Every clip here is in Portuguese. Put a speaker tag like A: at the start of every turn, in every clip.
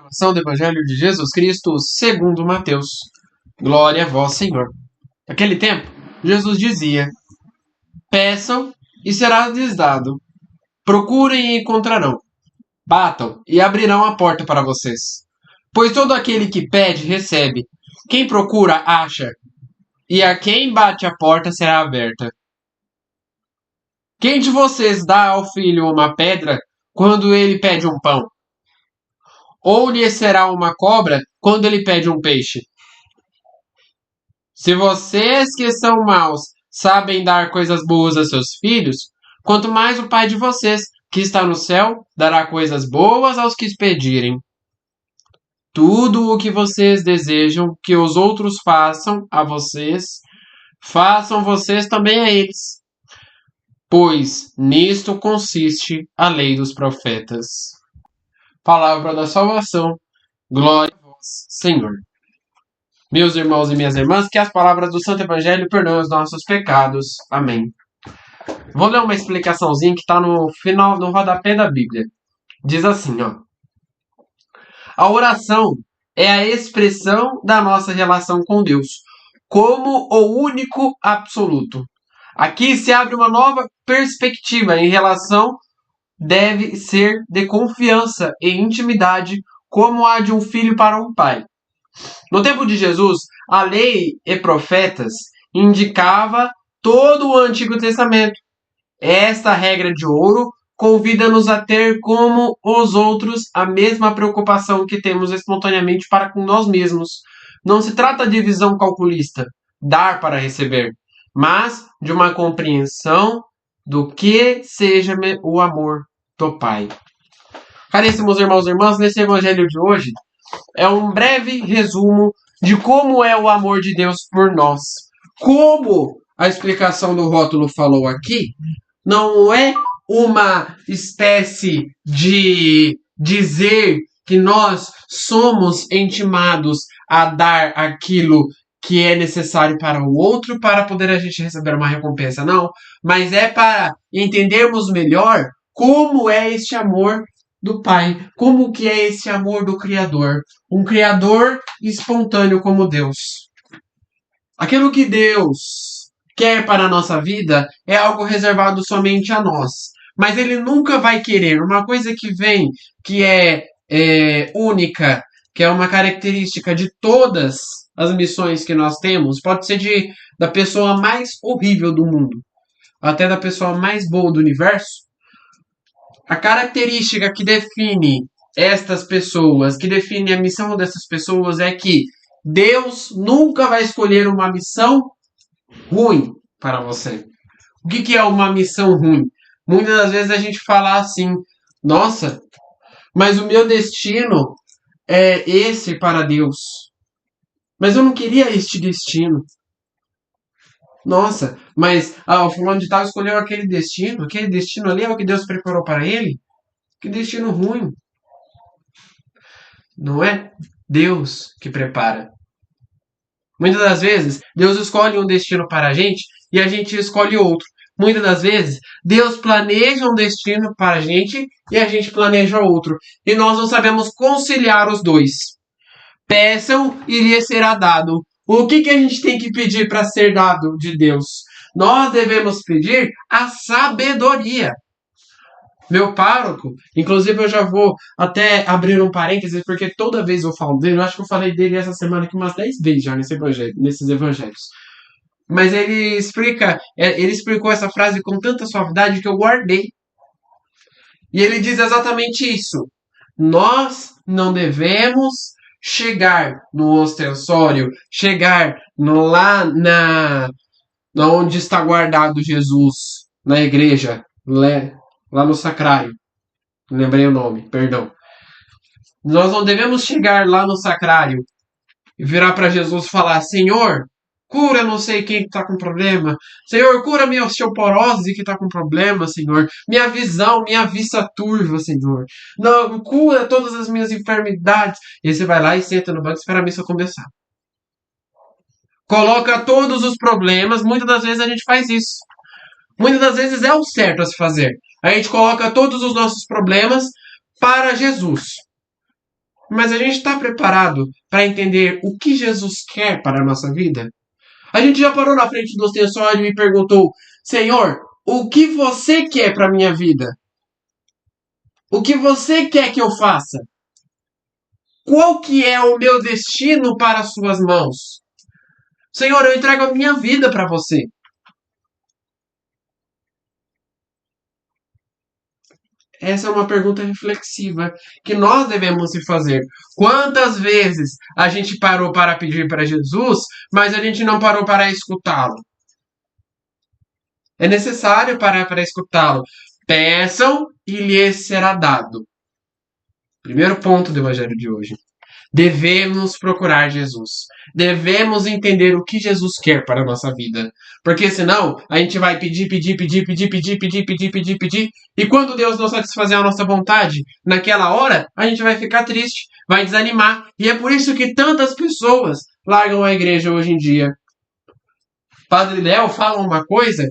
A: Proclamação do Evangelho de Jesus Cristo segundo Mateus. Glória a vós, Senhor. Naquele tempo, Jesus dizia: Peçam e será-lhes dado. Procurem e encontrarão. Batam e abrirão a porta para vocês. Pois todo aquele que pede, recebe. Quem procura, acha. E a quem bate a porta será aberta. Quem de vocês dá ao filho uma pedra quando ele pede um pão? Ou lhe será uma cobra quando ele pede um peixe? Se vocês que são maus sabem dar coisas boas a seus filhos, quanto mais o Pai de vocês, que está no céu, dará coisas boas aos que pedirem. Tudo o que vocês desejam que os outros façam a vocês, façam vocês também a eles. Pois nisto consiste a lei dos profetas. Palavra da salvação. Glória a vós, Senhor. Meus irmãos e minhas irmãs, que as palavras do Santo Evangelho perdoem os nossos pecados. Amém. Vou ler uma explicaçãozinha que está no final, no rodapé da Bíblia. Diz assim, ó. A oração é a expressão da nossa relação com Deus, como o único absoluto. Aqui se abre uma nova perspectiva em relação deve ser de confiança e intimidade, como a de um filho para um pai. No tempo de Jesus, a lei e profetas indicava todo o Antigo Testamento. Esta regra de ouro convida-nos a ter como os outros a mesma preocupação que temos espontaneamente para com nós mesmos. Não se trata de visão calculista, dar para receber, mas de uma compreensão do que seja o amor do Pai. Caríssimos irmãos e irmãs, nesse evangelho de hoje é um breve resumo de como é o amor de Deus por nós. Como a explicação do rótulo falou aqui, não é uma espécie de dizer que nós somos intimados a dar aquilo que é necessário para o outro para poder a gente receber uma recompensa, não. Mas é para entendermos melhor como é este amor do Pai, como que é esse amor do Criador, um Criador espontâneo como Deus. Aquilo que Deus quer para a nossa vida é algo reservado somente a nós, mas Ele nunca vai querer uma coisa que vem, que é única, que é uma característica de todas as missões que nós temos, pode ser da pessoa mais horrível do mundo, até da pessoa mais boa do universo. A característica que define estas pessoas, que define a missão dessas pessoas é que Deus nunca vai escolher uma missão ruim para você. O que é uma missão ruim? Muitas das vezes a gente fala assim, nossa, mas o meu destino é esse para Deus. Mas eu não queria este destino. Nossa, mas o fulano de tal escolheu aquele destino ali é o que Deus preparou para ele? Que destino ruim. Não é Deus que prepara. Muitas das vezes, Deus escolhe um destino para a gente e a gente escolhe outro. Muitas das vezes, Deus planeja um destino para a gente e a gente planeja outro. E nós não sabemos conciliar os dois. Peçam e lhes será dado. O que a gente tem que pedir para ser dado de Deus? Nós devemos pedir a sabedoria. Meu pároco, inclusive eu já vou até abrir um parênteses, porque toda vez eu falo dele, eu acho que eu falei dele essa semana aqui umas 10 vezes já nesses evangelhos. Mas ele explicou essa frase com tanta suavidade que eu guardei. E ele diz exatamente isso. Nós não devemos chegar no ostensório, chegar lá onde está guardado Jesus, na igreja, lá no sacrário. Lembrei o nome, perdão. Nós não devemos chegar lá no sacrário e virar para Jesus e falar, Senhor, cura não sei quem que está com problema. Senhor, cura minha osteoporose que está com problema, Senhor. Minha visão, minha vista turva, Senhor. Não, cura todas as minhas enfermidades. E aí você vai lá e senta no banco e espera a missa começar. Coloca todos os problemas. Muitas das vezes a gente faz isso. Muitas das vezes é o certo a se fazer. A gente coloca todos os nossos problemas para Jesus. Mas a gente está preparado para entender o que Jesus quer para a nossa vida? A gente já parou na frente do ostensório e perguntou: Senhor, o que você quer para a minha vida? O que você quer que eu faça? Qual que é o meu destino para as suas mãos? Senhor, eu entrego a minha vida para você. Essa é uma pergunta reflexiva que nós devemos se fazer. Quantas vezes a gente parou para pedir para Jesus, mas a gente não parou para escutá-lo? É necessário parar para escutá-lo. Peçam e lhes será dado. Primeiro ponto do evangelho de hoje. Devemos procurar Jesus. Devemos entender o que Jesus quer para a nossa vida. Porque senão a gente vai pedir, pedir, pedir, pedir, pedir, pedir, pedir, pedir, pedir. E quando Deus não satisfazer a nossa vontade, naquela hora, a gente vai ficar triste, vai desanimar. E é por isso que tantas pessoas largam a igreja hoje em dia. Padre Léo fala uma coisa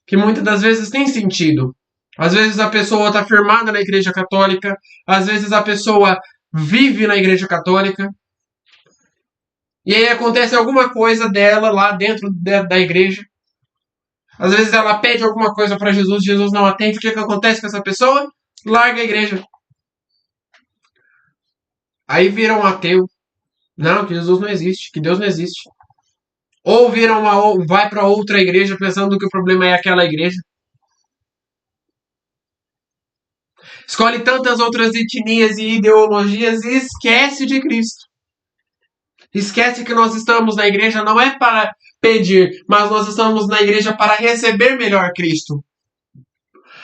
A: que muitas das vezes tem sentido. Às vezes a pessoa está firmada na igreja católica, às vezes a pessoa vive na igreja católica, e aí acontece alguma coisa dela lá dentro da igreja. Às vezes ela pede alguma coisa para Jesus, Jesus não atende. O que acontece com essa pessoa? Larga a igreja. Aí vira um ateu. Não, que Jesus não existe, que Deus não existe. Ou vai para outra igreja pensando que o problema é aquela igreja. Escolhe tantas outras etnias e ideologias e esquece de Cristo. Esquece que nós estamos na igreja não é para pedir, mas nós estamos na igreja para receber melhor Cristo.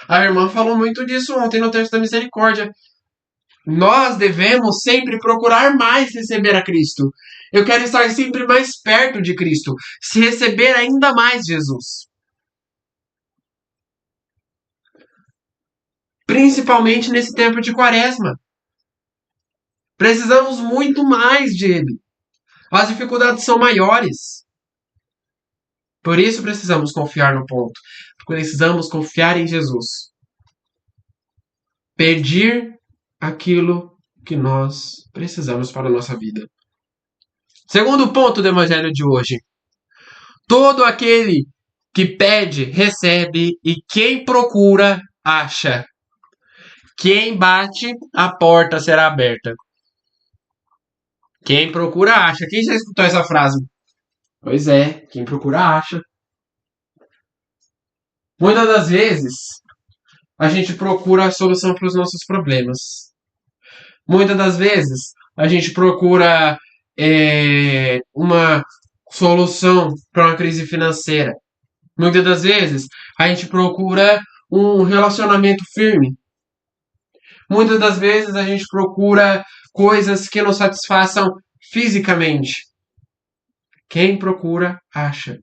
A: A irmã falou muito disso ontem no texto da misericórdia. Nós devemos sempre procurar mais receber a Cristo. Eu quero estar sempre mais perto de Cristo, se receber ainda mais Jesus. Principalmente nesse tempo de quaresma. Precisamos muito mais dele. As dificuldades são maiores. Por isso precisamos confiar no ponto. Precisamos confiar em Jesus. Pedir aquilo que nós precisamos para a nossa vida. Segundo ponto do evangelho de hoje. Todo aquele que pede, recebe, e quem procura, acha. Quem bate, a porta será aberta. Quem procura, acha. Quem já escutou essa frase? Pois é, quem procura, acha. Muitas das vezes, a gente procura a solução para os nossos problemas. Muitas das vezes, a gente procura uma solução para uma crise financeira. Muitas das vezes, a gente procura um relacionamento firme. Muitas das vezes, a gente procura coisas que nos satisfaçam fisicamente. Quem procura, acha.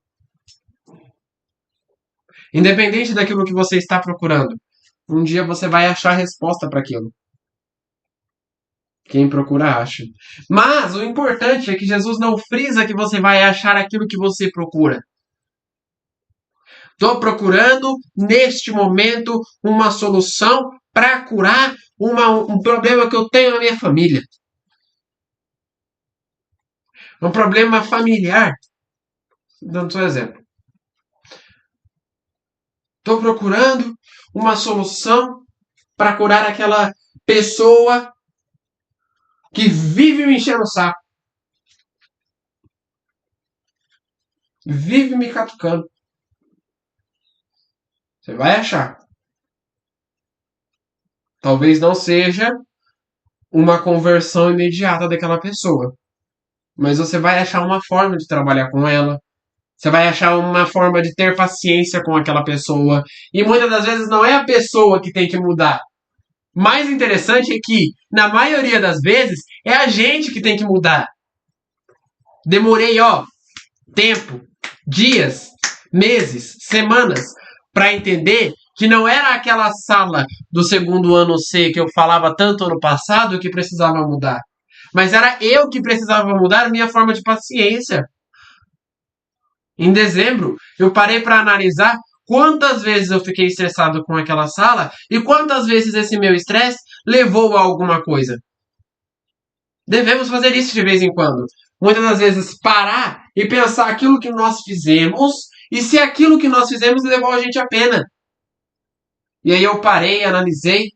A: Independente daquilo que você está procurando, um dia você vai achar a resposta para aquilo. Quem procura, acha. Mas o importante é que Jesus não frisa que você vai achar aquilo que você procura. Estou procurando, neste momento, uma solução para curar um problema que eu tenho na minha família. Um problema familiar. Dando só um exemplo. Estou procurando uma solução para curar aquela pessoa que vive me enchendo o saco. Vive me catucando. Você vai achar. Talvez não seja uma conversão imediata daquela pessoa. Mas você vai achar uma forma de trabalhar com ela. Você vai achar uma forma de ter paciência com aquela pessoa. E muitas das vezes não é a pessoa que tem que mudar. Mais interessante é que, na maioria das vezes, é a gente que tem que mudar. Demorei, tempo, dias, meses, semanas, para entender que não era aquela sala do segundo ano C que eu falava tanto ano passado que precisava mudar. Mas era eu que precisava mudar a minha forma de paciência. Em dezembro, eu parei para analisar quantas vezes eu fiquei estressado com aquela sala e quantas vezes esse meu estresse levou a alguma coisa. Devemos fazer isso de vez em quando. Muitas das vezes parar e pensar aquilo que nós fizemos e se aquilo que nós fizemos levou a gente a pena. E aí eu parei, analisei,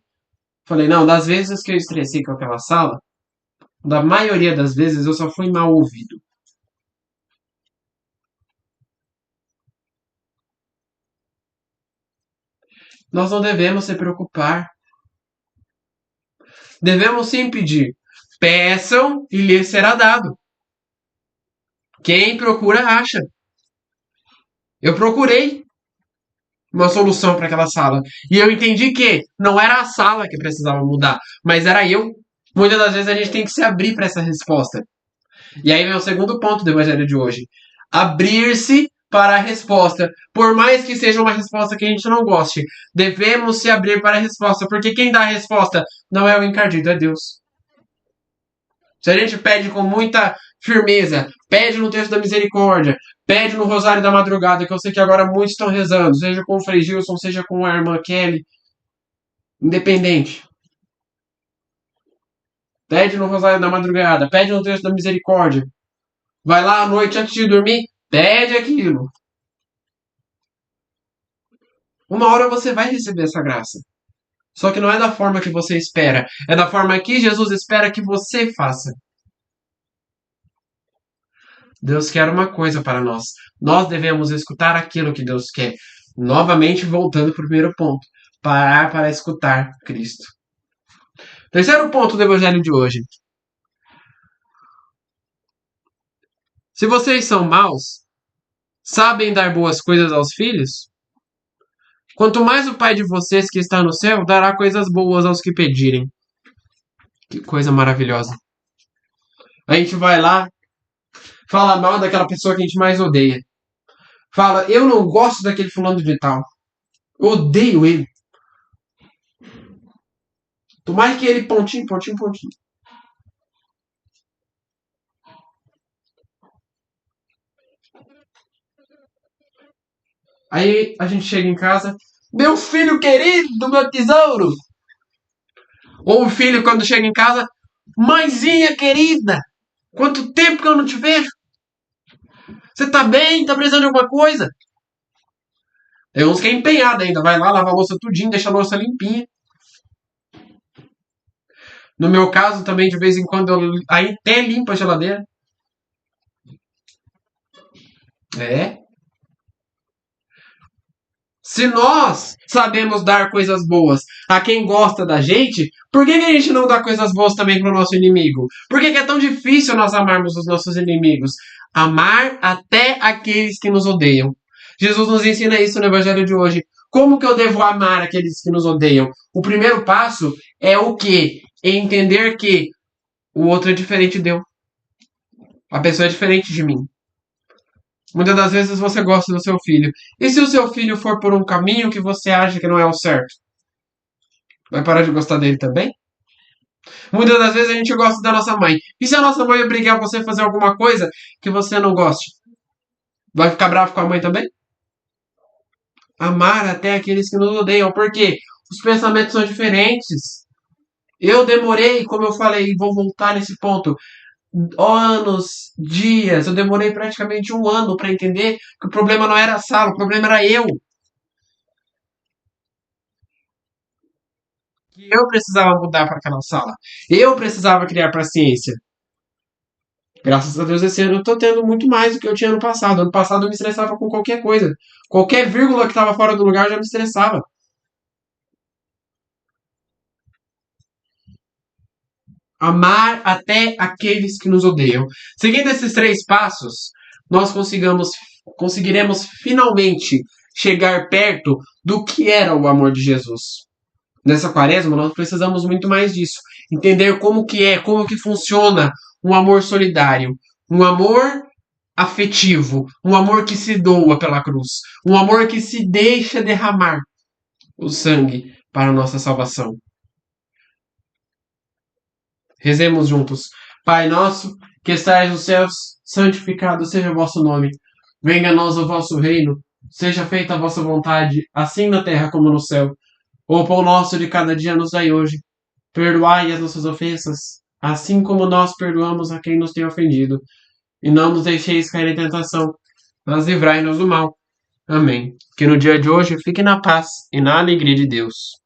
A: falei, não, das vezes que eu estressei com aquela sala, da maioria das vezes eu só fui mal ouvido. Nós não devemos se preocupar. Devemos sim pedir. Peçam e lhes será dado. Quem procura, acha. Eu procurei uma solução para aquela sala. E eu entendi que não era a sala que precisava mudar, mas era eu. Muitas das vezes a gente tem que se abrir para essa resposta. E aí vem o segundo ponto do evangelho de hoje. Abrir-se para a resposta. Por mais que seja uma resposta que a gente não goste, devemos se abrir para a resposta, porque quem dá a resposta não é o encardido, é Deus. Se a gente pede com muita firmeza, pede no texto da misericórdia, pede no Rosário da Madrugada, que eu sei que agora muitos estão rezando, seja com o Frei Gilson, seja com a irmã Kelly, independente. Pede no Rosário da Madrugada, pede no texto da misericórdia. Vai lá à noite antes de dormir, pede aquilo. Uma hora você vai receber essa graça. Só que não é da forma que você espera, é da forma que Jesus espera que você faça. Deus quer uma coisa para nós. Nós devemos escutar aquilo que Deus quer. Novamente, voltando para o primeiro ponto. Parar para escutar Cristo. Terceiro ponto do evangelho de hoje. Se vocês são maus, sabem dar boas coisas aos filhos? Quanto mais o Pai de vocês que está no céu dará coisas boas aos que pedirem. Que coisa maravilhosa. A gente vai lá, fala mal daquela pessoa que a gente mais odeia. Fala, eu não gosto daquele fulano de tal. Odeio ele. Tomara que ele pontinho, pontinho, pontinho. Aí a gente chega em casa, meu filho querido, meu tesouro. Ou o filho quando chega em casa, mãezinha querida, quanto tempo que eu não te vejo? Você tá bem? Tá precisando de alguma coisa? Tem uns que é empenhado ainda, vai lá, lava a louça tudinho, deixa a louça limpinha. No meu caso também, de vez em quando, eu até limpo a geladeira. É. Se nós sabemos dar coisas boas a quem gosta da gente, por que a gente não dá coisas boas também para o nosso inimigo? Por que é tão difícil nós amarmos os nossos inimigos? Amar até aqueles que nos odeiam. Jesus nos ensina isso no Evangelho de hoje. Como que eu devo amar aqueles que nos odeiam? O primeiro passo é o quê? É entender que o outro é diferente de eu. A pessoa é diferente de mim. Muitas das vezes você gosta do seu filho. E se o seu filho for por um caminho que você acha que não é o certo? Vai parar de gostar dele também? Muitas das vezes a gente gosta da nossa mãe. E se a nossa mãe obrigar você a fazer alguma coisa que você não goste? Vai ficar bravo com a mãe também? Amar até aqueles que nos odeiam. Por quê? Os pensamentos são diferentes. Eu demorei, como eu falei, vou voltar nesse ponto, anos, dias. Eu demorei praticamente um ano para entender que o problema não era a sala, o problema era eu. Que eu precisava mudar para aquela sala. Eu precisava criar paciência. Graças a Deus, esse ano eu tô tendo muito mais do que eu tinha no passado. Ano passado eu me estressava com qualquer coisa. Qualquer vírgula que estava fora do lugar já me estressava. Amar até aqueles que nos odeiam. Seguindo esses três passos, nós conseguiremos finalmente chegar perto do que era o amor de Jesus. Nessa quaresma, nós precisamos muito mais disso. Entender como que é, como que funciona um amor solidário. Um amor afetivo. Um amor que se doa pela cruz. Um amor que se deixa derramar o sangue para a nossa salvação. Rezemos juntos. Pai nosso, que estais nos céus, santificado seja o vosso nome. Venha a nós o vosso reino. Seja feita a vossa vontade, assim na terra como no céu. O pão nosso de cada dia nos dai hoje. Perdoai as nossas ofensas, assim como nós perdoamos a quem nos tem ofendido. E não nos deixeis cair em tentação, mas livrai-nos do mal. Amém. Que no dia de hoje fique na paz e na alegria de Deus.